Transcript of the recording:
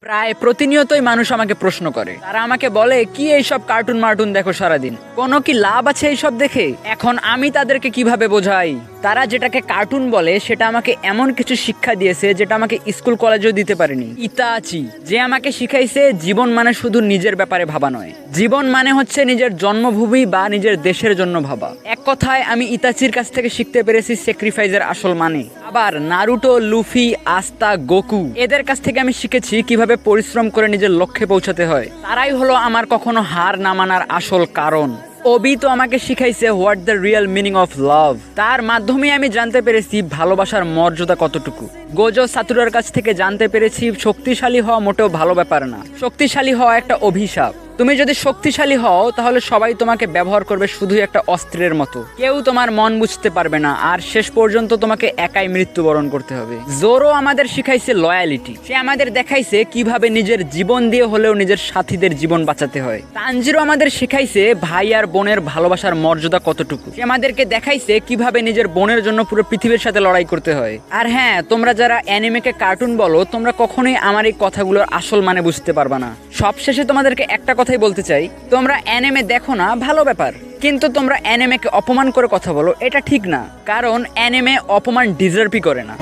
প্রায় প্রতিনিয়তই মানুষ আমাকে প্রশ্ন করে, তারা আমাকে বলে কি এইসব কার্টুন মার্টুন দেখো সারাদিন, কোনো কি লাভ আছে এইসব দেখে? এখন আমি তাদেরকে কিভাবে বোঝাই? তারা যেটাকে কার্টুন বলে সেটা আমাকে এমন কিছু শিক্ষা দিয়েছে যেটা আমাকে স্কুল কলেজেও দিতে পারেনি। ইতাচি যে আমাকে শিখাইছে জীবন মানে শুধু নিজের ব্যাপারে ভাবা নয়, জীবন মানে হচ্ছে নিজের জন্মভূমি বা নিজের দেশের জন্য ভাবা। এক কথায় আমি ইতাচির কাছ থেকে শিখতে পেরেছি স্যাক্রিফাইসের আসল মানে। আবার নারুটো, লুফি, আস্তা, গোকু এদের কাছ থেকে আমি শিখেছি কিভাবে পরিশ্রম করে নিজের লক্ষ্যে পৌঁছাতে হয়। তারাই হলো আমার কখনো হার না মানার আসল কারণ। ওবি তো আমাকে শিখাইছে what the real meaning of love. তার মাধ্যমে আমি জানতে পেরেছি ভালোবাসার মর্যাদা কতটুকু। গোজো সাতুরার কাছ থেকে জানতে পেরেছি শক্তিশালী হওয়া মোটেও ভালো ব্যাপার না, শক্তিশালী হওয়া একটা অভিশাপ। তুমি যদি শক্তিশালী হও তাহলে সবাই তোমাকে ব্যবহার করবে শুধুই একটা অস্ত্রের মতো, কেউ তোমার মন বুঝতে পারবে না, আর শেষ পর্যন্ত তোমাকে একাই মৃত্যুবরণ করতে হবে। জোরো আমাদের শিখাইছে লয়ালিটি, সে আমাদের দেখাইছে কিভাবে নিজের জীবন দিয়ে হলেও নিজের সাথীদের জীবন বাঁচাতে হয়। তানজিরো আমাদের শিখাইছে ভাই আর বোনের ভালোবাসার মর্যাদা কতটুকু, সে আমাদেরকে দেখাইছে কিভাবে নিজের বোনের জন্য পুরো পৃথিবীর সাথে লড়াই করতে হয়। আর হ্যাঁ, তোমরা যারা অ্যানিমেকে কার্টুন বলো, তোমরা কখনোই আমার এই কথাগুলোর আসল মানে বুঝতে পারবা না। সবশেষে তোমাদেরকে একটা কথাই বলতে চাই, তোমরা অ্যানিমে দেখো না, ভালো ব্যাপার, কিন্তু তোমরা অ্যানিমেকে অপমান করে কথা বলো, এটা ঠিক না, কারণ অ্যানিমে অপমান ডিজার্ভই করে না।